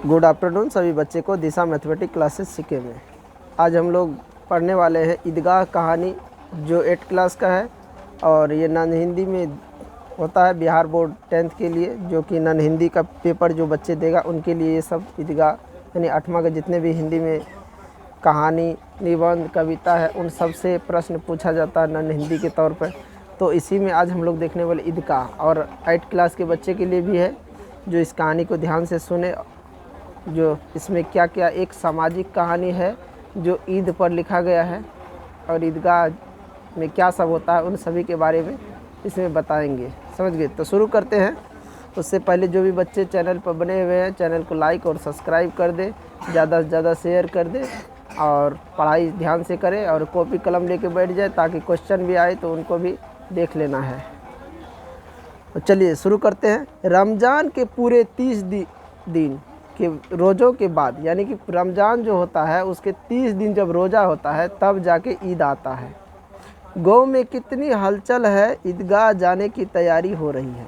Good afternoon सभी बच्चे को दिशा मैथमेटिक्स क्लासेस सीखे में। आज हम लोग पढ़ने वाले हैं ईदगाह कहानी जो 8 क्लास का है और ये नॉन हिंदी में होता है बिहार बोर्ड 10th के लिए, जो कि नॉन हिंदी का पेपर जो बच्चे देगा उनके लिए ये सब ईदगाह यानी 8वां का जितने भी हिंदी में कहानी निबंध कविता है उन सब से प्रश्न पूछा जाता है नॉन हिंदी के तौर पर। तो इसी में आज हम लोग देखने वाले ईदगाह और 8 क्लास के बच्चे के लिए भी है जो इस कहानी को ध्यान से सुने। जो इसमें क्या क्या एक सामाजिक कहानी है जो ईद पर लिखा गया है और ईदगाह में क्या सब होता है उन सभी के बारे में इसमें बताएंगे। समझ गए? तो शुरू करते हैं। उससे पहले जो भी बच्चे चैनल पर बने हुए हैं चैनल को लाइक और सब्सक्राइब कर दे, ज़्यादा से ज़्यादा शेयर कर दे और पढ़ाई ध्यान से करें और कॉपी कलम लेके बैठ जाए ताकि क्वेश्चन भी आए तो उनको भी देख लेना है। तो चलिए शुरू करते हैं। रमज़ान के पूरे 30 दिन के रोज़ों के बाद, यानी कि रमज़ान जो होता है उसके 30 दिन जब रोज़ा होता है तब जाके ईद आता है। गाँव में कितनी हलचल है, ईदगाह जाने की तैयारी हो रही है।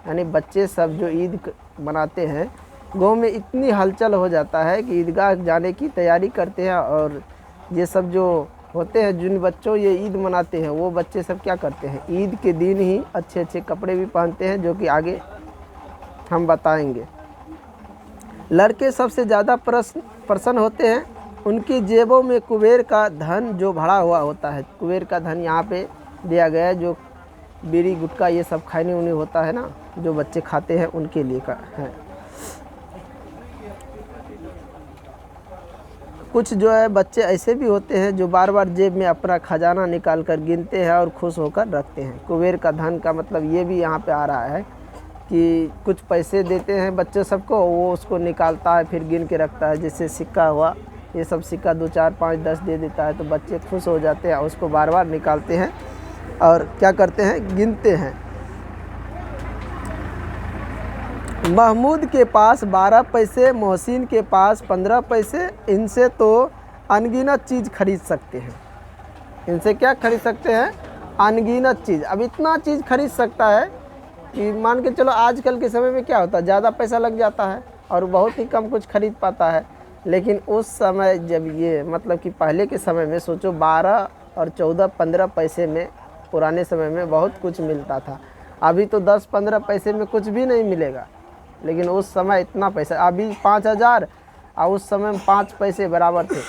यानी बच्चे सब जो ईद मनाते हैं गाँव में इतनी हलचल हो जाता है कि ईदगाह जाने की तैयारी करते हैं। और ये सब जो होते हैं जिन बच्चों ये ईद मनाते हैं वो बच्चे सब क्या करते हैं, ईद के दिन ही अच्छे अच्छे कपड़े भी पहनते हैं जो कि आगे हम बताएंगे। लड़के सबसे ज़्यादा प्रसन्न होते हैं, उनकी जेबों में कुबेर का धन जो भरा हुआ होता है। कुबेर का धन यहाँ पे दिया गया है, जो बीड़ी गुटखा ये सब खाने उन्हें होता है ना, जो बच्चे खाते हैं उनके लिए का है। कुछ जो है बच्चे ऐसे भी होते हैं जो बार बार जेब में अपना खजाना निकाल कर गिनते हैं और खुश होकर रखते हैं। कुबेर का धन का मतलब ये भी यहाँ पे आ रहा है कि कुछ पैसे देते हैं बच्चे सबको, वो उसको निकालता है फिर गिन के रखता है। जैसे सिक्का हुआ, ये सब सिक्का 2 4 5 10 दे देता है तो बच्चे खुश हो जाते हैं, उसको बार बार निकालते हैं और क्या करते हैं, गिनते हैं। महमूद के पास 12 पैसे, मोहसिन के पास 15 पैसे। इनसे तो अनगिनत चीज़ खरीद सकते हैं। इनसे क्या खरीद सकते हैं, अनगिनत चीज़। अब इतना चीज़ खरीद सकता है कि मान के चलो आजकल के समय में क्या होता है, ज़्यादा पैसा लग जाता है और बहुत ही कम कुछ खरीद पाता है। लेकिन उस समय जब ये मतलब कि पहले के समय में सोचो 12 और 14 15 पैसे में पुराने समय में बहुत कुछ मिलता था। अभी तो 10 15 पैसे में कुछ भी नहीं मिलेगा, लेकिन उस समय इतना पैसा, अभी 5000 और उस समय में 5 पैसे बराबर थे।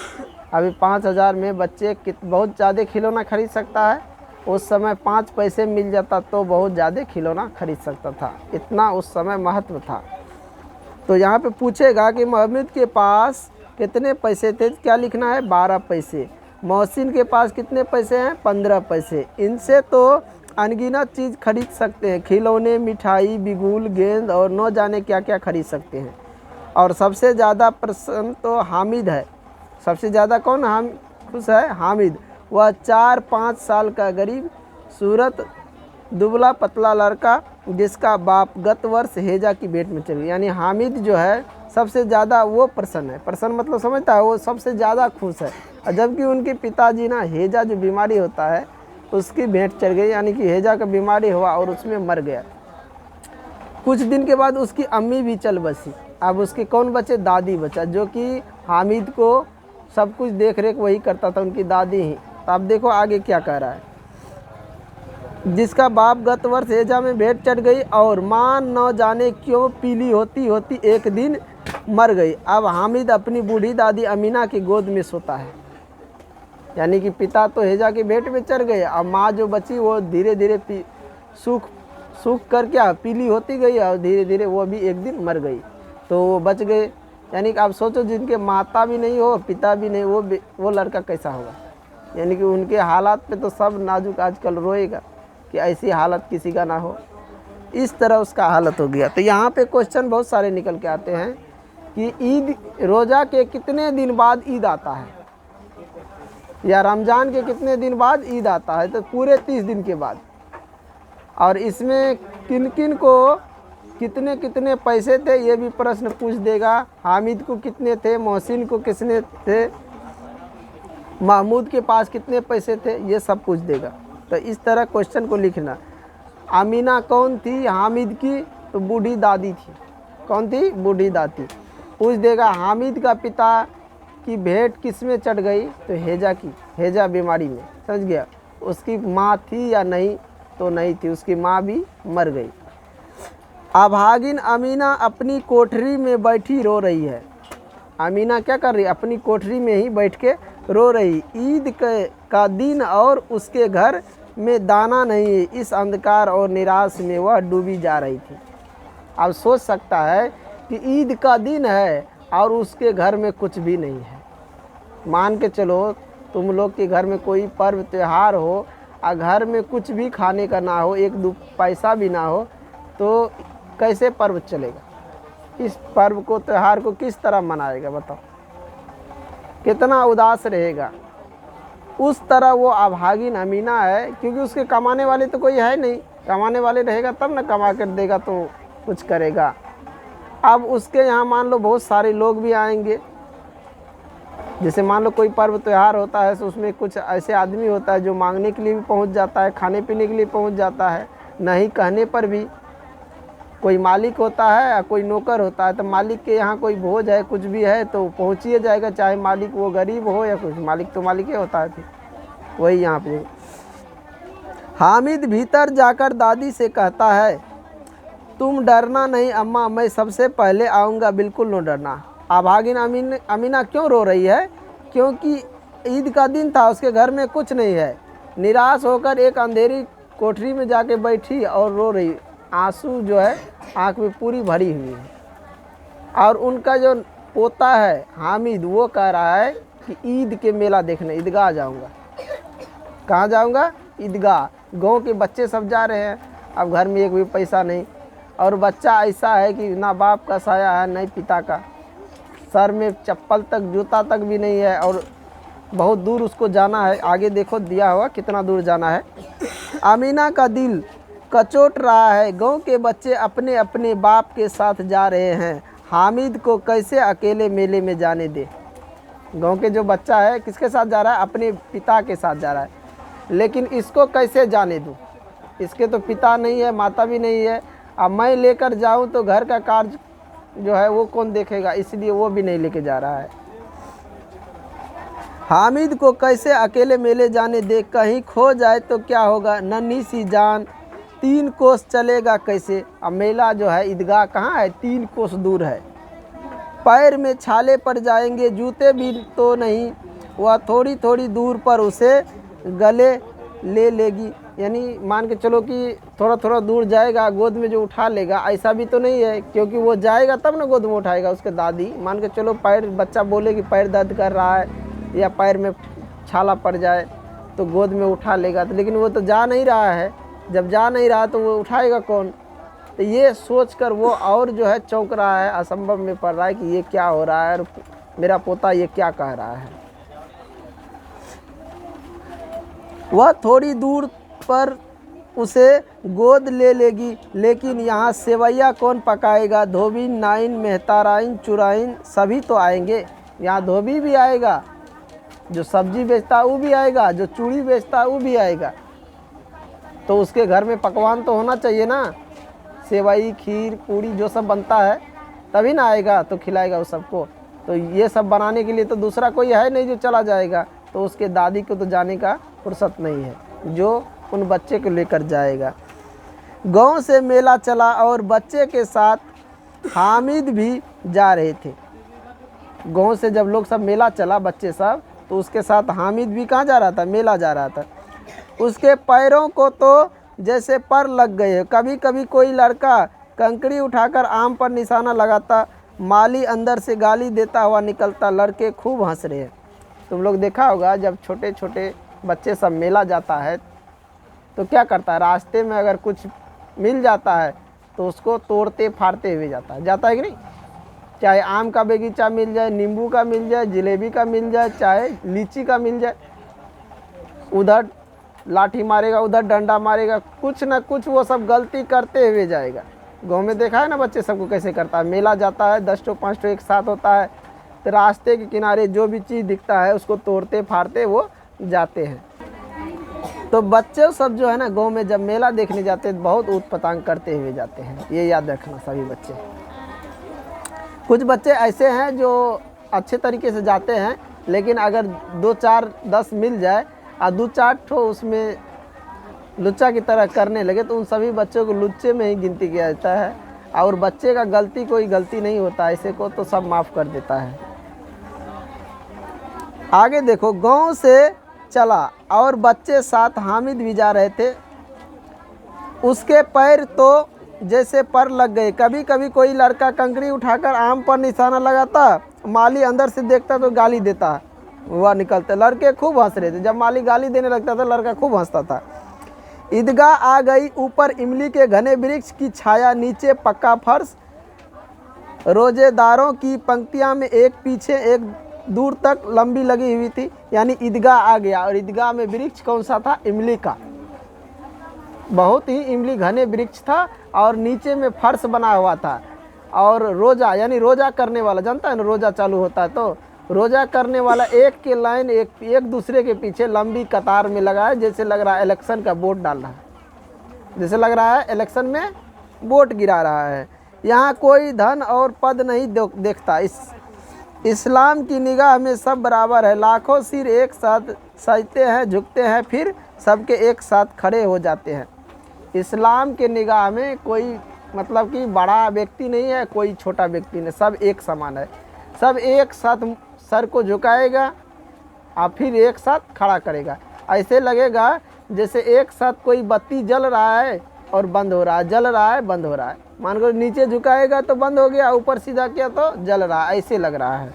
अभी 5000 में बच्चे बहुत ज़्यादा खिलौना खरीद सकता है, उस समय 5 पैसे मिल जाता तो बहुत ज़्यादा खिलौना खरीद सकता था। इतना उस समय महत्व था। तो यहाँ पे पूछेगा कि महमूद के पास कितने पैसे थे, क्या लिखना है, 12 पैसे। मोहसिन के पास कितने पैसे हैं, 15 पैसे। इनसे तो अनगिनत चीज़ खरीद सकते हैं, खिलौने, मिठाई, बिगुल, गेंद और न जाने क्या क्या खरीद सकते हैं। और सबसे ज़्यादा प्रसन्न तो हामिद है। सबसे ज़्यादा कौन खुश है, हामिद। वह 4-5 साल का गरीब सूरत दुबला पतला लड़का जिसका बाप गत वर्ष हेजा की भेंट में चल गया। यानी हामिद जो है सबसे ज़्यादा वो प्रसन्न है। प्रसन्न मतलब समझता है, वो सबसे ज़्यादा खुश है। और जबकि उनके पिताजी ना हेजा जो बीमारी होता है उसकी भेंट चढ़ गई, यानी कि हेजा का बीमारी हुआ और उसमें मर गया। कुछ दिन के बाद उसकी अम्मी भी चल बसी। अब उसके कौन बचे, दादी बचा, जो कि हामिद को सब कुछ देख रेख वही करता था, उनकी दादी ही। तो अब देखो आगे क्या कह रहा है। जिसका बाप गत वर्ष हेजा में भेंट चढ़ गई और मां न जाने क्यों पीली होती होती एक दिन मर गई। अब हामिद अपनी बूढ़ी दादी अमीना की गोद में सोता है। यानी कि पिता तो हेजा के भेंट में चढ़ गए, अब माँ जो बची वो धीरे धीरे सूख कर क्या पीली होती गई और धीरे धीरे वो भी एक दिन मर गई। तो वो बच गए। यानी कि आप सोचो जिनके माता भी नहीं हो पिता भी नहीं, वो लड़का कैसा होगा। यानी कि उनके हालात पे तो सब नाजुक आजकल रोएगा कि ऐसी हालत किसी का ना हो। इस तरह उसका हालत हो गया। तो यहाँ पे क्वेश्चन बहुत सारे निकल के आते हैं कि ईद रोज़ा के कितने दिन बाद ईद आता है, या रमज़ान के कितने दिन बाद ईद आता है। तो पूरे 30 दिन के बाद। और इसमें किन किन को कितने कितने पैसे थे ये भी प्रश्न पूछ देगा। हामिद को कितने थे, मोहसिन को कितने थे, महमूद के पास कितने पैसे थे, ये सब पूछ देगा। तो इस तरह क्वेश्चन को लिखना। अमीना कौन थी, हामिद की तो बूढ़ी दादी थी। कौन थी, बूढ़ी दादी। पूछ देगा हामिद का पिता की भेंट किस में चढ़ गई, तो हेजा की, हेजा बीमारी में, समझ गया। उसकी माँ थी या नहीं, तो नहीं थी, उसकी माँ भी मर गई। अभागिन अमीना अपनी कोठरी में बैठी रो रही है। अमीना क्या कर रही है, अपनी कोठरी में ही बैठ के रो रही। ईद का दिन और उसके घर में दाना नहीं है, इस अंधकार और निराश में वह डूबी जा रही थी। अब सोच सकता है कि ईद का दिन है और उसके घर में कुछ भी नहीं है। मान के चलो तुम लोग के घर में कोई पर्व त्यौहार हो और घर में कुछ भी खाने का ना हो, एक दो पैसा भी ना हो, तो कैसे पर्व चलेगा? इस पर्व को, त्यौहार को किस तरह मनाएगा बताओ? कितना उदास रहेगा। उस तरह वो अभागिन अमीना है, क्योंकि उसके कमाने वाले तो कोई है नहीं। कमाने वाले रहेगा तब ना कमा कर देगा तो कुछ करेगा। अब उसके यहाँ मान लो बहुत सारे लोग भी आएंगे। जैसे मान लो कोई पर्व त्यौहार होता है तो उसमें कुछ ऐसे आदमी होता है जो मांगने के लिए भी पहुँच जाता है, खाने पीने के लिए पहुँच जाता है। नहीं कहने पर भी कोई मालिक होता है या कोई नौकर होता है, तो मालिक के यहाँ कोई भोज है, कुछ भी है तो पहुँच ही जाएगा, चाहे मालिक वो गरीब हो या कुछ। मालिक तो मालिक ही होता है। वही यहाँ पे हामिद भीतर जाकर दादी से कहता है, तुम डरना नहीं अम्मा, मैं सबसे पहले आऊँगा, बिल्कुल न डरना। अभागिन अमीना क्यों रो रही है? क्योंकि ईद का दिन था, उसके घर में कुछ नहीं है। निराश होकर एक अंधेरी कोठरी में जाके बैठी और रो रही। आंसू जो है आँख में पूरी भरी हुई है। और उनका जो पोता है हामिद, वो कह रहा है कि ईद के मेला देखने ईदगाह जाऊंगा। कहाँ जाऊंगा? ईदगाह। गांव के बच्चे सब जा रहे हैं, अब घर में एक भी पैसा नहीं। और बच्चा ऐसा है कि ना बाप का साया है, नहीं पिता का। सर में चप्पल तक, जूता तक भी नहीं है, और बहुत दूर उसको जाना है। आगे देखो दिया हुआ कितना दूर जाना है। अमीना का दिल कचोट रहा है। गांव के बच्चे अपने अपने बाप के साथ जा रहे हैं, हामिद को कैसे अकेले मेले में जाने दे। गांव के जो बच्चा है किसके साथ जा रहा है? अपने पिता के साथ जा रहा है, लेकिन इसको कैसे जाने दूँ? इसके तो पिता नहीं है, माता भी नहीं है। अब मैं लेकर जाऊं तो घर का कार्य जो है वो कौन देखेगा? इसलिए वो भी नहीं लेके जा रहा है। हामिद को कैसे अकेले मेले जाने दे, कहीं खो जाए तो क्या होगा? नन्ही सी जान, 3 कोस चलेगा कैसे? अब मेला जो है ईदगाह कहाँ है? 3 कोस दूर है। पैर में छाले पड़ जाएंगे, जूते भी तो नहीं। वह थोड़ी थोड़ी दूर पर उसे गले ले लेगी, यानी मान के चलो कि थोड़ा थोड़ा दूर जाएगा, गोद में जो उठा लेगा। ऐसा भी तो नहीं है, क्योंकि वो जाएगा तब ना गोद में उठाएगा उसके दादी। मान के चलो पैर, बच्चा बोले कि पैर दर्द कर रहा है या पैर में छाला पड़ जाए तो गोद में उठा लेगा, तो लेकिन वो तो जा नहीं रहा है। जब जा नहीं रहा तो वो उठाएगा कौन? तो ये सोचकर वो और जो है चौंक रहा है, असंभव में पड़ रहा है कि ये क्या हो रहा है और मेरा पोता ये क्या कह रहा है। वह थोड़ी दूर पर उसे गोद ले लेगी, लेकिन यहाँ सेवैया कौन पकाएगा? धोबी, नाइन, मेहताराइन, चुराइन सभी तो आएंगे। यहाँ धोबी भी आएगा, जो सब्जी बेचता है वो भी आएगा, जो चूड़ी बेचता है वो भी आएगा। तो उसके घर में पकवान तो होना चाहिए ना, सेवई, खीर, पूड़ी जो सब बनता है, तभी ना आएगा तो खिलाएगा उस सबको। तो ये सब बनाने के लिए तो दूसरा कोई है नहीं जो चला जाएगा। तो उसके दादी को तो जाने का फुर्सत नहीं है जो उन बच्चे को लेकर जाएगा। गांव से मेला चला और बच्चे के साथ हामिद भी जा रहे थे। गांव से जब लोग सब मेला चला, बच्चे सब, तो उसके साथ हामिद भी कहाँ जा रहा था? मेला जा रहा था। उसके पैरों को तो जैसे पर लग गए। कभी कभी कोई लड़का कंकड़ी उठाकर आम पर निशाना लगाता, माली अंदर से गाली देता हुआ निकलता। लड़के खूब हंस रहे हैं। तुम लोग देखा होगा जब छोटे छोटे बच्चे सब मेला जाता है तो क्या करता है? रास्ते में अगर कुछ मिल जाता है तो उसको तोड़ते फाड़ते हुए जाता है कि नहीं? चाहे आम का बगीचा मिल जाए, नींबू का मिल जाए, जलेबी का मिल जाए, चाहे लीची का मिल जाए, उधर लाठी मारेगा, उधर डंडा मारेगा, कुछ ना कुछ वो सब गलती करते हुए जाएगा। गांव में देखा है ना बच्चे सबको कैसे करता है। मेला जाता है, 10 ठो 5 ठो एक साथ होता है, तो रास्ते के किनारे जो भी चीज़ दिखता है उसको तोड़ते फाड़ते वो जाते हैं। तो बच्चे सब जो है ना गांव में जब मेला देखने जाते हैं बहुत ऊट पटांग करते हुए जाते हैं। ये याद रखना सभी बच्चे। कुछ बच्चे ऐसे हैं जो अच्छे तरीके से जाते हैं, लेकिन अगर 2 4 10 मिल जाए और 2 4 ठो उसमें लुच्चा की तरह करने लगे तो उन सभी बच्चों को लुच्चे में ही गिनती किया जाता है। और बच्चे का गलती कोई गलती नहीं होता, ऐसे को तो सब माफ़ कर देता है। आगे देखो, गांव से चला और बच्चे साथ हामिद भी जा रहे थे। उसके पैर तो जैसे पर लग गए। कभी कभी कोई लड़का कंकड़ी उठाकर आम पर निशाना लगाता, माली अंदर से देखता तो गाली देता, वह निकलते। लड़के खूब हंस रहे थे। जब माली गाली देने लगता था लड़का खूब हंसता था। ईदगाह आ गई, ऊपर इमली के घने वृक्ष की छाया, नीचे पक्का फर्श, रोजेदारों की पंक्तियां में एक पीछे एक दूर तक लंबी लगी हुई थी। यानी ईदगाह आ गया और ईदगाह में वृक्ष कौन सा था? इमली का। बहुत ही इमली घने वृक्ष था और नीचे में फर्श बना हुआ था। और रोज़ा यानी रोज़ा करने वाला, जानता है ना, रोज़ा चालू होता है तो रोज़ा करने वाला एक के लाइन एक दूसरे के पीछे लंबी कतार में लगा है, जैसे लग रहा है इलेक्शन का वोट डाल रहा है, जैसे लग रहा है इलेक्शन में वोट गिरा रहा है। यहाँ कोई धन और पद नहीं देखता। इस्लाम की निगाह में सब बराबर है। लाखों सिर एक साथ सजते हैं, झुकते हैं, फिर सबके एक साथ खड़े हो जाते हैं। इस्लाम के निगाह में कोई मतलब कि बड़ा व्यक्ति नहीं है, कोई छोटा व्यक्ति नहीं, सब एक समान है। सब एक साथ सर को झुकाएगा और फिर एक साथ खड़ा करेगा। ऐसे लगेगा जैसे एक साथ कोई बत्ती जल रहा है और बंद हो रहा है, जल रहा है, बंद हो रहा है। मान लो नीचे झुकाएगा तो बंद हो गया, ऊपर सीधा किया तो जल रहा है, ऐसे लग रहा है।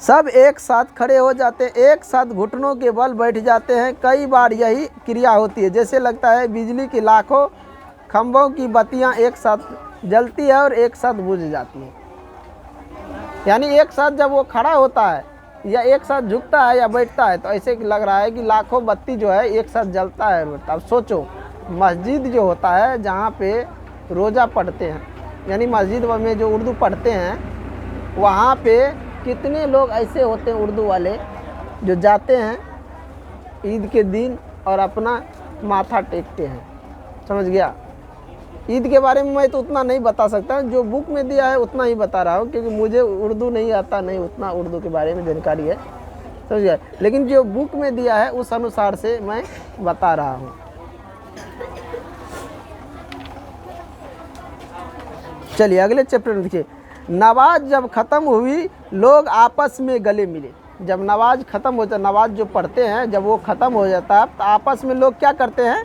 सब एक साथ खड़े हो जाते हैं, एक साथ घुटनों के बल बैठ जाते हैं। कई बार यही क्रिया होती है, जैसे लगता है बिजली की लाखों खंभों की बत्तियां एक साथ जलती है और एक साथ बुझ जाती है। यानी एक साथ जब वो खड़ा होता है या एक साथ झुकता है या बैठता है तो ऐसे लग रहा है कि लाखों बत्ती जो है एक साथ जलता है। अब सोचो, मस्जिद जो होता है जहाँ पे रोज़ा पढ़ते हैं, यानी मस्जिद में जो उर्दू पढ़ते हैं, वहाँ पे कितने लोग ऐसे होते हैं उर्दू वाले जो जाते हैं ईद के दिन और अपना माथा टेकते हैं। समझ गया? ईद के बारे में मैं तो उतना नहीं बता सकता, जो बुक में दिया है उतना ही बता रहा हूँ, क्योंकि मुझे उर्दू नहीं आता, नहीं उतना उर्दू के बारे में जानकारी है। समझ गया? लेकिन जो बुक में दिया है उस अनुसार से मैं बता रहा हूँ। चलिए अगले चैप्टर में देखिए। नमाज जब ख़त्म हुई, लोग आपस में गले मिले। जब नमाज ख़त्म हो जाता, नमाज जो पढ़ते हैं जब वो ख़त्म हो जाता है तो आपस में लोग क्या करते हैं?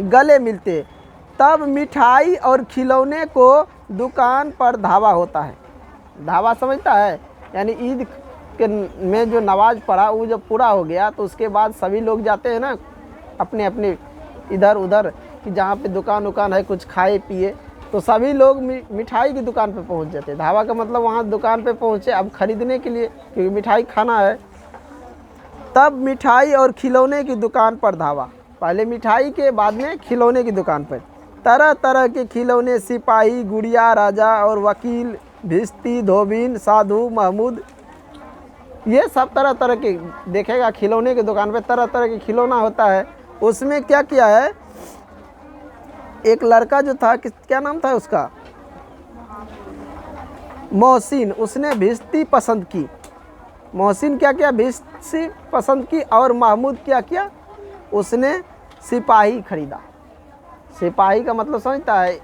गले मिलते। तब मिठाई और खिलौने को दुकान पर धावा होता है। धावा समझता है? यानी ईद के में जो नमाज पढ़ा वो जब पूरा हो गया तो उसके बाद सभी लोग जाते हैं ना अपने अपने इधर उधर कि जहाँ पे दुकान उकान है, कुछ खाए पिए, तो सभी लोग मिठाई की दुकान पे पहुँच जाते हैं। धावा का मतलब वहाँ दुकान पे पहुँचे अब ख़रीदने के लिए, क्योंकि मिठाई खाना है। तब मिठाई और खिलौने की दुकान पर धावा। पहले मिठाई के बाद में खिलौने की दुकान पर तरह तरह के खिलौने, सिपाही, गुड़िया, राजा और वकील, भिश्ती, धोबिन, साधु, महमूद, ये सब तरह तरह के देखेगा। खिलौने की दुकान पे तरह तरह के खिलौना होता है। उसमें क्या किया है, एक लड़का जो था, क्या नाम था उसका, मोहसिन, उसने भिश्ती पसंद की। मोहसिन क्या किया? भिश्ती पसंद की। और महमूद क्या किया? उसने सिपाही खरीदा। सिपाही का मतलब समझता है?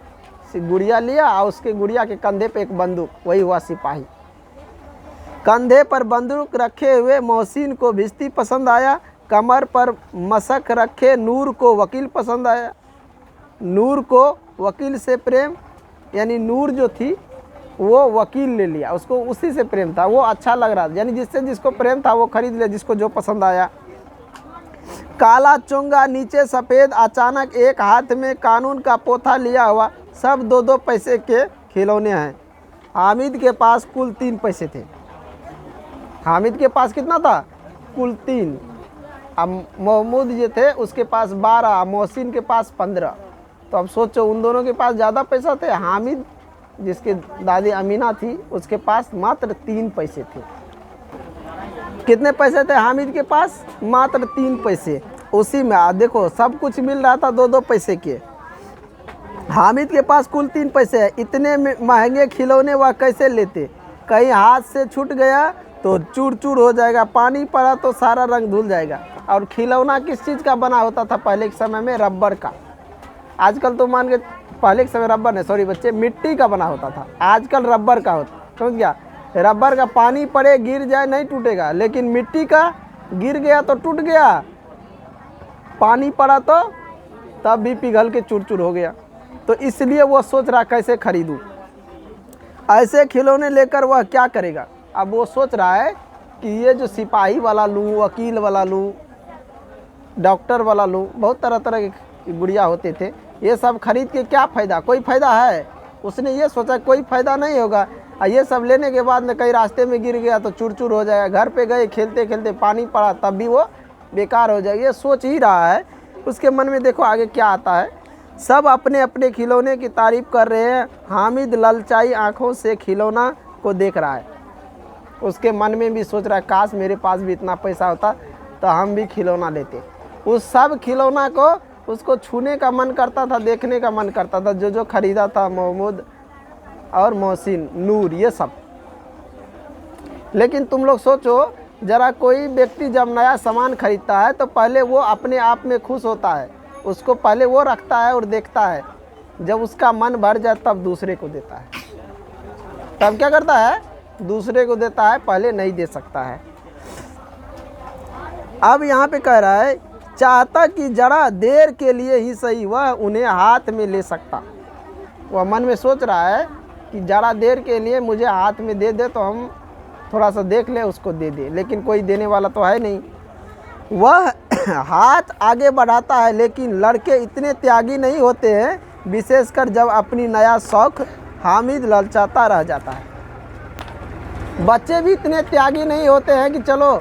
गुड़िया लिया और उसके गुड़िया के कंधे पे एक बंदूक, वही हुआ सिपाही। कंधे पर बंदूक रखे हुए मोहसिन को भिश्ती पसंद आया। कमर पर मशक रखे नूर को वकील पसंद आया। नूर को वकील से प्रेम, यानी नूर जो थी वो वकील ले लिया, उसको उसी से प्रेम था, वो अच्छा लग रहा था। यानी जिससे जिसको प्रेम था वो खरीद लिया, जिसको जो पसंद आया। काला चोंगा नीचे सफ़ेद, अचानक एक हाथ में कानून का पोथा लिया हुआ। सब 2-2 पैसे के खिलौने हैं। हामिद के पास कुल 3 पैसे थे। हामिद के पास कितना था? कुल 3। अब महमूद जो थे उसके पास 12, मोहसिन के पास 15। तो अब सोचो उन दोनों के पास ज़्यादा पैसा थे। हामिद जिसके दादी अमीना थी उसके पास मात्र 3 पैसे थे। कितने पैसे थे हामिद के पास? मात्र 3 पैसे। उसी में देखो सब कुछ मिल रहा था 2-2 पैसे के। हामिद के पास कुल 3 पैसे हैं। इतने महंगे खिलौने वह कैसे लेते? कहीं हाथ से छूट गया तो चूर चूर हो जाएगा, पानी पड़ा तो सारा रंग धुल जाएगा। और खिलौना किस चीज़ का बना होता था पहले के समय में? रबर का। आजकल तो मान के पहले के समय रबर नहीं, सॉरी बच्चे, मिट्टी का बना होता था। आजकल रबर का होता, समझ गया? रबर का पानी पड़े गिर जाए नहीं टूटेगा, लेकिन मिट्टी का गिर गया तो टूट गया, पानी पड़ा तो तब भी पिघल के चूर चूर हो गया। तो इसलिए वो सोच रहा कैसे खरीदूं। ऐसे खिलौने लेकर वह क्या करेगा? अब वो सोच रहा है कि ये जो सिपाही वाला लूँ, वकील वाला लूँ, डॉक्टर वाला लूँ, बहुत तरह तरह के गुड़िया होते थे, ये सब खरीद के क्या फ़ायदा? कोई फ़ायदा है? उसने ये सोचा कोई फ़ायदा नहीं होगा। और ये सब लेने के बाद में कहीं रास्ते में गिर गया तो चूर चूर हो जाएगा, घर पे गए खेलते खेलते पानी पड़ा तब भी वो बेकार हो जाएगा। ये सोच ही रहा है। उसके मन में देखो आगे क्या आता है। सब अपने अपने खिलौने की तारीफ़ कर रहे हैं। हामिद ललचाई आँखों से खिलौना को देख रहा है। उसके मन में भी सोच रहा है काश मेरे पास भी इतना पैसा होता तो हम भी खिलौना लेते। उस सब खिलौना को उसको छूने का मन करता था, देखने का मन करता था, जो जो खरीदा था महमूद और मोहसिन, नूर, ये सब। लेकिन तुम लोग सोचो ज़रा, कोई व्यक्ति जब नया सामान खरीदता है तो पहले वो अपने आप में खुश होता है, उसको पहले वो रखता है और देखता है। जब उसका मन भर जाए तब दूसरे को देता है। तब क्या करता है? दूसरे को देता है, पहले नहीं दे सकता है। अब यहाँ पे कह रहा है चाहता कि जरा देर के लिए ही सही वह उन्हें हाथ में ले सकता। वह मन में सोच रहा है कि जरा देर के लिए मुझे हाथ में दे दे तो हम थोड़ा सा देख ले, उसको दे दे, लेकिन कोई देने वाला तो है नहीं। वह हाथ आगे बढ़ाता है, लेकिन लड़के इतने त्यागी नहीं होते हैं, विशेषकर जब अपनी नया शौक हामिद ललचाता रह जाता है। बच्चे भी इतने त्यागी नहीं होते हैं कि चलो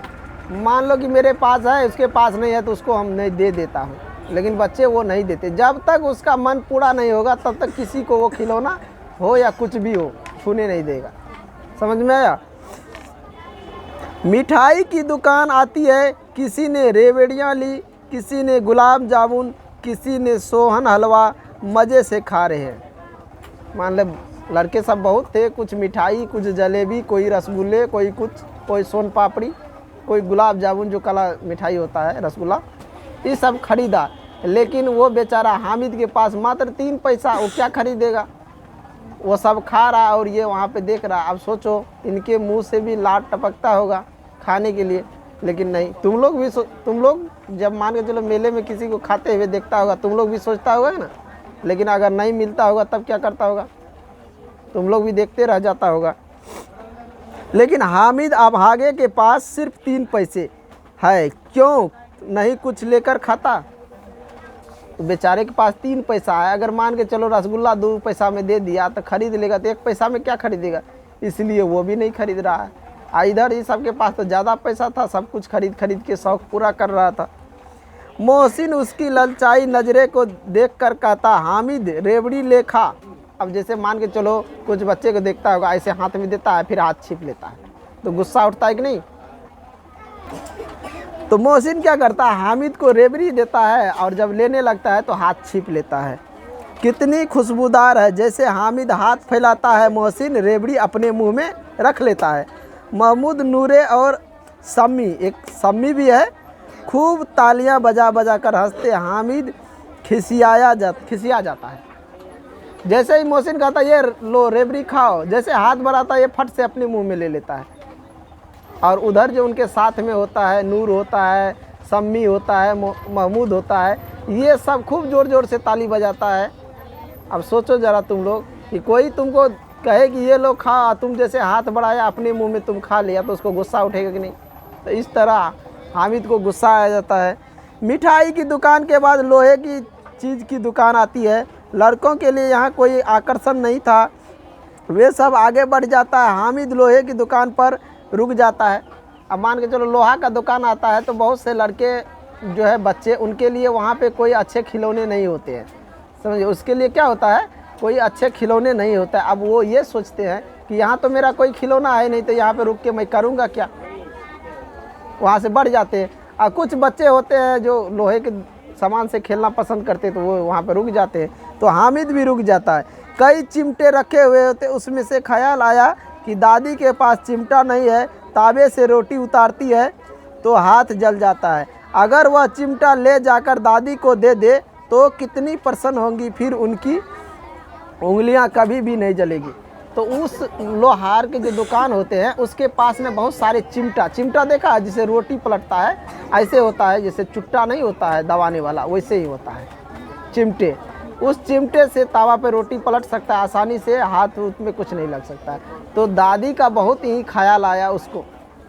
मान लो कि मेरे पास है, उसके पास नहीं है तो उसको हम नहीं दे देता हूँ, लेकिन बच्चे वो नहीं देते। जब तक उसका मन पूरा नहीं होगा तब तक किसी को वो खिलौना हो या कुछ भी हो छूने नहीं देगा। समझ में आया? मिठाई की दुकान आती है, किसी ने रेवड़ियाँ ली, किसी ने गुलाब जामुन, किसी ने सोहन हलवा, मज़े से खा रहे हैं। मान लो लड़के सब बहुत थे, कुछ मिठाई, कुछ जलेबी, कोई रसगुल्ले, कोई कुछ, कोई सोन पापड़ी, कोई गुलाब जामुन जो काला मिठाई होता है, रसगुल्ला, ये सब खरीदा। लेकिन वो बेचारा हामिद के पास मात्र 3 पैसा, वो क्या खरीदेगा? वो सब खा रहा और ये वहाँ पे देख रहा। अब सोचो इनके मुंह से भी लार टपकता होगा खाने के लिए, लेकिन नहीं। तुम लोग जब मान के चलो मेले में किसी को खाते हुए देखता होगा, तुम लोग भी सोचता होगा ना, लेकिन अगर नहीं मिलता होगा तब क्या करता होगा? तुम लोग भी देखते रह जाता होगा। लेकिन हामिद अभागे के पास सिर्फ 3 पैसे है, क्यों नहीं कुछ लेकर खाता? तो बेचारे के पास 3 पैसा है। अगर मान के चलो रसगुल्ला 2 पैसा में दे दिया तो खरीद लेगा, तो 1 पैसा में क्या खरीदेगा? इसलिए वो भी नहीं खरीद रहा है। इधर ही सबके पास तो ज़्यादा पैसा था, सब कुछ खरीद के शौक़ पूरा कर रहा था। मोहसिन उसकी ललचाई नज़रे को देखकर कहता, हामिद रेवड़ी ले खा। अब जैसे मान के चलो कुछ बच्चे को देखता होगा, ऐसे हाथ में देता है फिर हाथ छीप लेता है, तो गुस्सा उठता है कि नहीं? तो मोहसिन क्या करता है? हामिद को रेवड़ी देता है और जब लेने लगता है तो हाथ छीप लेता है। कितनी खुशबूदार है। जैसे हामिद हाथ फैलाता है, मोहसिन रेवड़ी अपने मुंह में रख लेता है। महमूद, नूरे और सम्मी, एक सम्मी भी है, खूब तालियां बजा बजा कर हंसते। हामिद खिसिया जाता है। जैसे ही मोहसिन कहता है ये लो रेवड़ी खाओ, जैसे हाथ बढ़ाता है ये फट से अपने मुंह में ले लेता है। और उधर जो उनके साथ में होता है, नूर होता है, सम्मी होता है, महमूद होता है, ये सब खूब ज़ोर ज़ोर से ताली बजाता है। अब सोचो ज़रा तुम लोग कि कोई तुमको कहे कि ये लो खा, तुम जैसे हाथ बढ़ाया अपने मुंह में तुम खा लिया, तो उसको गुस्सा उठेगा कि नहीं? तो इस तरह हामिद को गुस्सा आ जाता है। मिठाई की दुकान के बाद लोहे की चीज़ की दुकान आती है। लड़कों के लिए यहाँ कोई आकर्षण नहीं था, वे सब आगे बढ़ जाता है। हामिद लोहे की दुकान पर रुक जाता है। अब मान के चलो लोहा का दुकान आता है तो बहुत से लड़के जो है बच्चे, उनके लिए वहाँ पे कोई अच्छे खिलौने नहीं होते हैं, समझिए। उसके लिए क्या होता है? कोई अच्छे खिलौने नहीं होता है। अब वो ये सोचते हैं कि यहाँ तो मेरा कोई खिलौना है नहीं, तो यहाँ पे रुक के मैं करूँगा क्या? वहाँ से बढ़ जाते हैं। और कुछ बच्चे होते हैं जो लोहे के सामान से खेलना पसंद करते हैं, तो वो वहाँ पे रुक जाते हैं। तो हामिद भी रुक जाता है। कई चिमटे रखे हुए होते, उसमें से ख्याल आया कि दादी के पास चिमटा नहीं है, तावे से रोटी उतारती है तो हाथ जल जाता है। अगर वह चिमटा ले जाकर दादी को दे दे तो कितनी प्रसन्न होंगी, फिर उनकी उंगलियां कभी भी नहीं जलेगी। तो उस लोहार के जो दुकान होते हैं उसके पास में बहुत सारे चिमटा देखा है, जिसे रोटी पलटता है, ऐसे होता है, जैसे चुट्टा नहीं होता है दबाने वाला, वैसे ही होता है चिमटे। उस चिमटे से तावा पे रोटी पलट सकता है आसानी से, हाथ में कुछ नहीं लग सकता है। तो दादी का बहुत ही ख्याल आया उसको।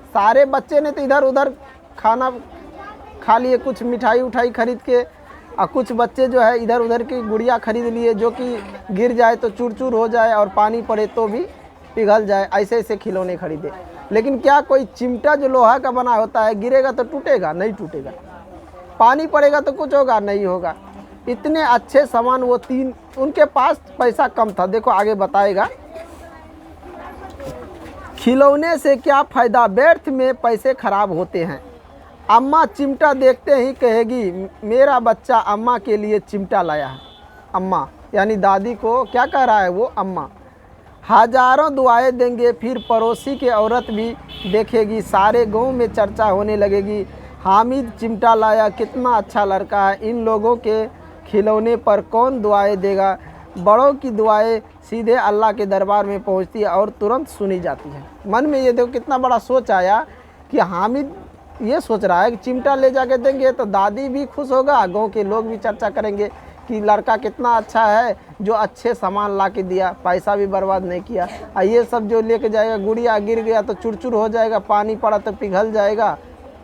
सारे बच्चे ने तो इधर उधर खाना खा लिए, कुछ मिठाई उठाई खरीद के, और कुछ बच्चे जो है इधर उधर की गुड़िया खरीद लिए जो कि गिर जाए तो चूर चूर हो जाए और पानी पड़े तो भी पिघल जाए, ऐसे ऐसे खिलौने खरीदे। लेकिन क्या कोई चिमटा जो लोहा का बना होता है गिरेगा तो टूटेगा? नहीं टूटेगा। पानी पड़ेगा तो कुछ होगा? नहीं होगा। इतने अच्छे सामान वो तीन, उनके पास पैसा कम था, देखो आगे बताएगा। खिलौने से क्या फ़ायदा, व्यर्थ में पैसे खराब होते हैं। अम्मा चिमटा देखते ही कहेगी मेरा बच्चा अम्मा के लिए चिमटा लाया है। अम्मा यानी दादी को क्या कह रहा है वो? अम्मा। हजारों दुआएं देंगे, फिर पड़ोसी की औरत भी देखेगी, सारे गांव में चर्चा होने लगेगी, हामिद चिमटा लाया, कितना अच्छा लड़का है। इन लोगों के खिलौने पर कौन दुआएं देगा? बड़ों की दुआएं सीधे अल्लाह के दरबार में पहुंचती है और तुरंत सुनी जाती है। मन में ये देखो कितना बड़ा सोच आया कि हामिद ये सोच रहा है कि चिमटा ले जाके देंगे तो दादी भी खुश होगा, गांव के लोग भी चर्चा करेंगे कि लड़का कितना अच्छा है जो अच्छे सामान ला के दिया, पैसा भी बर्बाद नहीं किया। और ये सब जो लेके जाएगा, गुड़िया गिर गया तो चुरचुर हो जाएगा, पानी पड़ा तो पिघल जाएगा,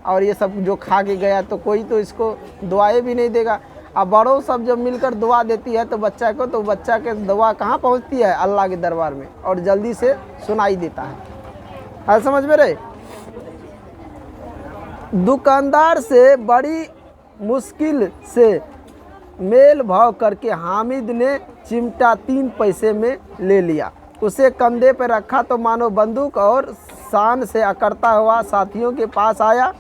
और ये सब जो खा के गया तो कोई तो इसको दुआएं भी नहीं देगा। अब बड़ों सब जब मिलकर दुआ देती है तो बच्चा को, तो बच्चा के दुआ कहाँ पहुँचती है? अल्लाह के दरबार में, और जल्दी से सुनाई देता है। समझ में रहे? दुकानदार से बड़ी मुश्किल से मेल भाव करके हामिद ने चिमटा 3 पैसे में ले लिया। उसे कंधे पर रखा तो मानो बंदूक, और शान से अकड़ता हुआ साथियों के पास आया।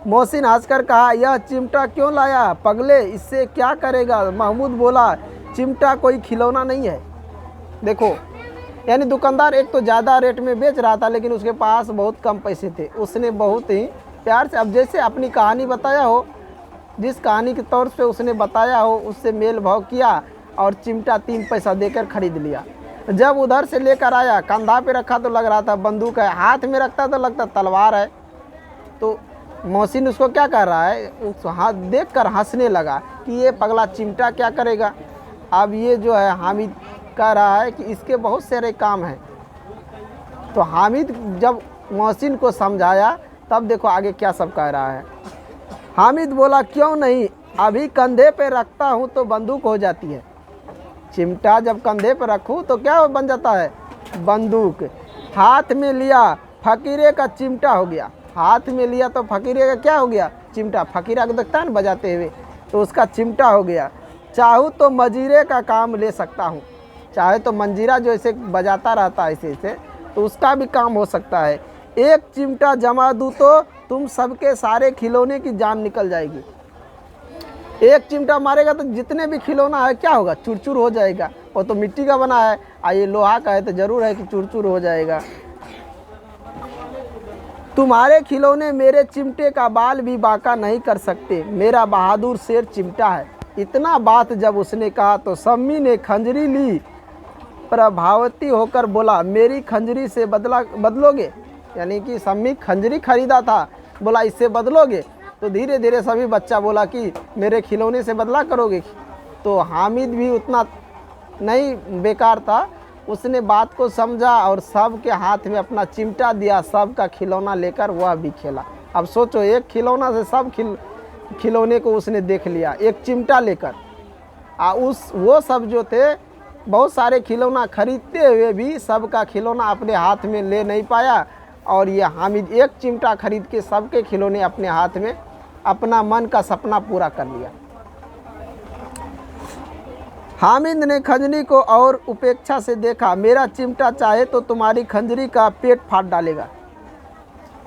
मोहसिन हंसकर कहा, यह चिमटा क्यों लाया पगले, इससे क्या करेगा? महमूद बोला, चिमटा कोई खिलौना नहीं है। देखो, यानी दुकानदार एक तो ज़्यादा रेट में बेच रहा था, लेकिन उसके पास बहुत कम पैसे थे। उसने बहुत ही प्यार से, अब जैसे अपनी कहानी बताया हो, जिस कहानी के तौर पे उसने बताया हो, उससे मेल भाव किया और चिमटा 3 पैसा देकर खरीद लिया। जब उधर से लेकर आया, कंधा पे रखा तो लग रहा था बंदूक है, हाथ में रखता तो लगता तलवार है। तो मोहसिन उसको क्या कर रहा है, उस हाथ देख कर हंसने लगा कि ये पगला चिमटा क्या करेगा। अब ये जो है हामिद कह रहा है कि इसके बहुत सारे काम हैं। तो हामिद जब मोहसिन को समझाया तब देखो आगे क्या सब कह रहा है। हामिद बोला, क्यों नहीं, अभी कंधे पे रखता हूँ तो बंदूक हो जाती है। चिमटा जब कंधे पे रखूँ तो क्या बन जाता है? बंदूक। हाथ में लिया, फकीरे का चिमटा हो गया। हाथ में लिया तो फकीरे का क्या हो गया? चिमटा। फकीरा को देखता है ना बजाते हुए, तो उसका चिमटा हो गया। चाहूँ तो मंजीरे का काम ले सकता हूँ, चाहे तो मंजीरा जो ऐसे बजाता रहता है ऐसे ऐसे, तो उसका भी काम हो सकता है। एक चिमटा जमा दूँ तो तुम सबके सारे खिलौने की जान निकल जाएगी। एक चिमटा मारेगा तो जितने भी खिलौना है क्या होगा? चूर-चूर हो जाएगा। वो तो मिट्टी का बना है, ये लोहा का है तो जरूर है कि चूर-चूर हो जाएगा। तुम्हारे खिलौने मेरे चिमटे का बाल भी बांका नहीं कर सकते, मेरा बहादुर शेर चिमटा है। इतना बात जब उसने कहा तो सम्मी ने खंजरी ली, प्रभावती होकर बोला, मेरी खंजरी से बदलोगे? यानी कि सम्मी खंजरी खरीदा था, बोला इससे बदलोगे? तो धीरे धीरे सभी बच्चा बोला कि मेरे खिलौने से बदला करोगे। तो हामिद भी उतना नहीं बेकार था, उसने बात को समझा और सब के हाथ में अपना चिमटा दिया, सब का खिलौना लेकर वह भी खेला। अब सोचो, एक खिलौना से सब खिलौने को उसने देख लिया, एक चिमटा लेकर। वो सब जो थे बहुत सारे खिलौना खरीदते हुए भी सबका खिलौना अपने हाथ में ले नहीं पाया, और ये हामिद एक चिमटा खरीद के सबके खिलौने अपने हाथ में अपना मन का सपना पूरा कर लिया। हामिद ने खंजरी को और उपेक्षा से देखा, मेरा चिमटा चाहे तो तुम्हारी खंजरी का पेट फाड़ डालेगा।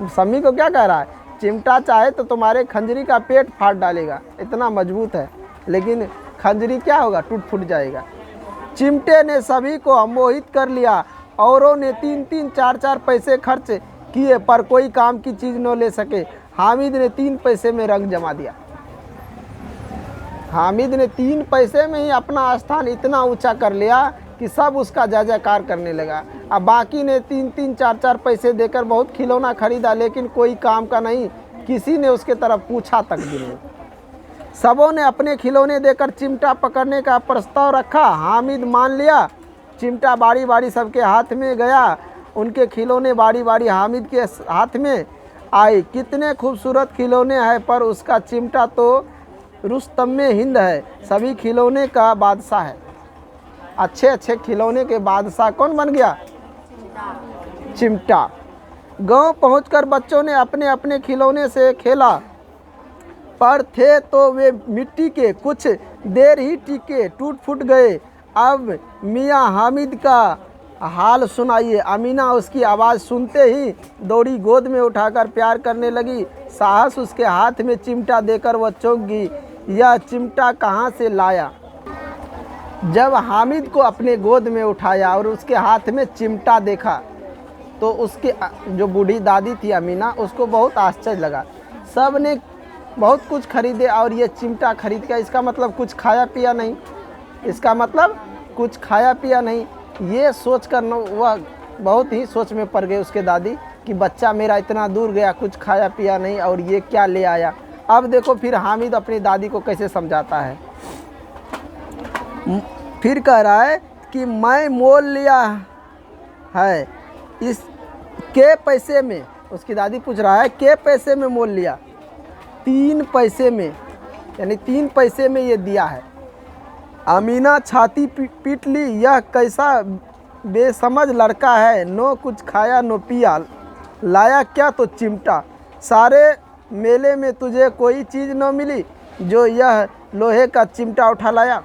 सम्मी को क्या कह रहा है? चिमटा चाहे तो तुम्हारे खंजरी का पेट फाड़ डालेगा, इतना मजबूत है। लेकिन खंजरी क्या होगा, टूट फूट जाएगा। चिमटे ने सभी को मोहित कर लिया। औरों ने 3-3, 4-4 पैसे खर्च किए पर कोई काम की चीज़ न ले सके। हामिद ने 3 पैसे में रंग जमा दिया। हामिद ने 3 पैसे में ही अपना स्थान इतना ऊंचा कर लिया कि सब उसका जय जयकार करने लगा। अब बाकी ने 3-3, 4-4 पैसे देकर बहुत खिलौना खरीदा, लेकिन कोई काम का नहीं, किसी ने उसके तरफ पूछा तक भी नहीं। सबों ने अपने खिलौने देकर चिमटा पकड़ने का प्रस्ताव रखा। हामिद मान लिया। चिमटा बारी बारी सबके हाथ में गया। उनके खिलौने बारी बारी हामिद के हाथ में आए। कितने खूबसूरत खिलौने हैं, पर उसका चिमटा तो रुस्तम हिंद है, सभी खिलौने का बादशाह है। अच्छे अच्छे खिलौने के बादशाह कौन बन गया? चिमटा। गांव पहुंचकर बच्चों ने अपने अपने खिलौने से खेला, पर थे तो वे मिट्टी के, कुछ देर ही टिके, टूट फूट गए। अब मियां हामिद का हाल सुनाइए। अमीना उसकी आवाज़ सुनते ही दौड़ी, गोद में उठाकर प्यार करने लगी। साहस उसके हाथ में चिमटा देकर वह चौंक गई। यह चिमटा कहाँ से लाया? जब हामिद को अपने गोद में उठाया और उसके हाथ में चिमटा देखा तो उसके जो बूढ़ी दादी थी अमीना, उसको बहुत आश्चर्य लगा। सब ने बहुत कुछ खरीदे और ये चिमटा खरीद के, इसका मतलब कुछ खाया पिया नहीं, इसका मतलब कुछ खाया पिया नहीं। ये सोच कर वह बहुत ही सोच में पड़ गए उसके दादी कि बच्चा मेरा इतना दूर गया, कुछ खाया पिया नहीं, और ये क्या ले आया। अब देखो फिर हामिद अपनी दादी को कैसे समझाता है। फिर कह रहा है कि मैं मोल लिया है इस के पैसे में। उसकी दादी पूछ रहा है के पैसे में मोल लिया? 3 पैसे में, यानी 3 पैसे में ये दिया है। अमीना छाती पीट ली। यह कैसा बेसमझ लड़का है, नो कुछ खाया नो पिया, लाया क्या तो चिमटा। सारे मेले में तुझे कोई चीज़ न मिली जो यह लोहे का चिमटा उठा लाया।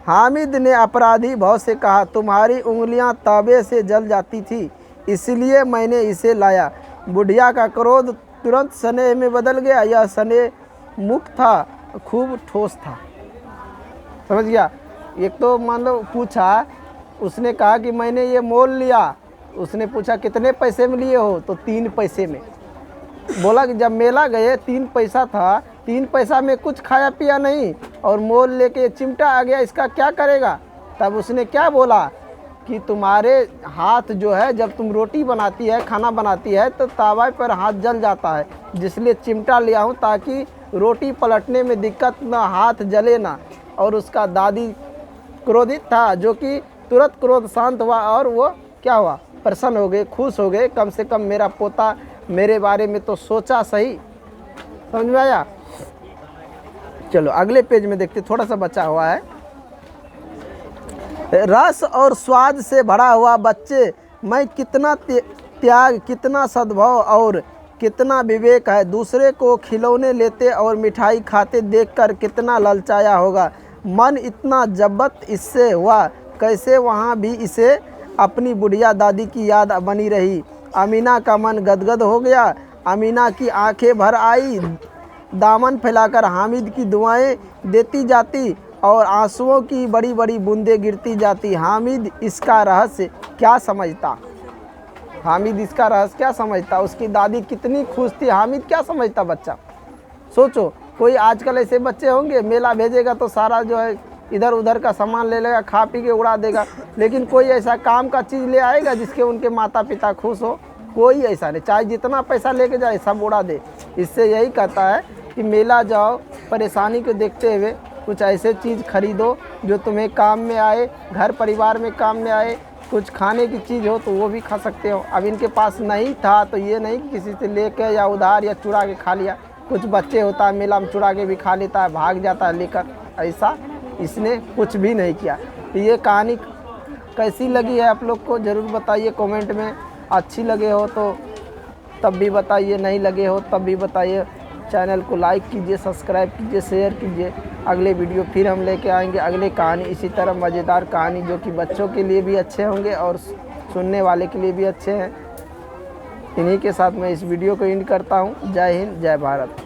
हामिद ने अपराधी भाव से कहा, तुम्हारी उंगलियां तवे से जल जाती थी, इसलिए मैंने इसे लाया। बुढ़िया का क्रोध तुरंत स्नेह में बदल गया। यह स्नेह मुख था, खूब ठोस था। समझ गया? एक तो मान लो पूछा, उसने कहा कि मैंने ये मोल लिया। उसने पूछा कितने पैसे में लिए हो? तो 3 पैसे में। बोला कि जब मेला गए 3 पैसा था, 3 पैसा में कुछ खाया पिया नहीं और मोल लेके चिमटा आ गया, इसका क्या करेगा? तब उसने क्या बोला कि तुम्हारे हाथ जो है, जब तुम रोटी बनाती है, खाना बनाती है, तो तवा पर हाथ जल जाता है, जिसलिए चिमटा लिया हूँ ताकि रोटी पलटने में दिक्कत ना, हाथ जले ना। और उसका दादी क्रोधित था, जो कि तुरंत क्रोध शांत हुआ और वो क्या हुआ? प्रसन्न हो गए, खुश हो गए। कम से कम मेरा पोता मेरे बारे में तो सोचा सही। समझ में आया? चलो अगले पेज में देखते, थोड़ा सा बचा हुआ है। रस और स्वाद से भरा हुआ बच्चे में कितना त्याग, कितना सद्भाव और कितना विवेक है। दूसरे को खिलौने लेते और मिठाई खाते देखकर कितना ललचाया होगा। मन इतना जब्त इससे हुआ, कैसे वहाँ भी इसे अपनी बुढ़िया दादी की याद बनी रही। अमीना का मन गदगद हो गया। अमीना की आंखें भर आई, दामन फैलाकर हामिद की दुआएं देती जाती और आंसुओं की बड़ी बड़ी बूंदें गिरती जाती। हामिद इसका रहस्य क्या समझता? हामिद इसका रहस्य क्या समझता? उसकी दादी कितनी खुश थी, हामिद क्या समझता बच्चा? सोचो, कोई आजकल ऐसे बच्चे होंगे, मेला भेजेगा तो सारा जो है इधर उधर का सामान ले लेगा, खा पी के उड़ा देगा, लेकिन कोई ऐसा काम का चीज़ ले आएगा जिसके उनके माता पिता खुश हो? कोई ऐसा नहीं, चाहे जितना पैसा लेके जाए सब उड़ा दे। इससे यही कहता है कि मेला जाओ, परेशानी को देखते हुए कुछ ऐसे चीज़ खरीदो जो तुम्हें काम में आए, घर परिवार में काम में आए। कुछ खाने की चीज़ हो तो वो भी खा सकते हो। अब इनके पास नहीं था तो ये नहीं कि किसी से लेके या उधार या चुरा के खा लिया। कुछ बच्चे होता है मेला में चुरा के भी खा लेता है, भाग जाता है लेकर, ऐसा इसने कुछ भी नहीं किया। तो ये कहानी कैसी लगी है आप लोग को ज़रूर बताइए कमेंट में। अच्छी लगे हो तो तब भी बताइए, नहीं लगे हो तब भी बताइए। चैनल को लाइक कीजिए, सब्सक्राइब कीजिए, शेयर कीजिए। अगले वीडियो फिर हम लेके आएंगे अगले कहानी, इसी तरह मज़ेदार कहानी जो कि बच्चों के लिए भी अच्छे होंगे और सुनने वाले के लिए भी अच्छे हैं। इन्हीं के साथ मैं इस वीडियो को एंड करता हूँ। जय हिंद, जय भारत।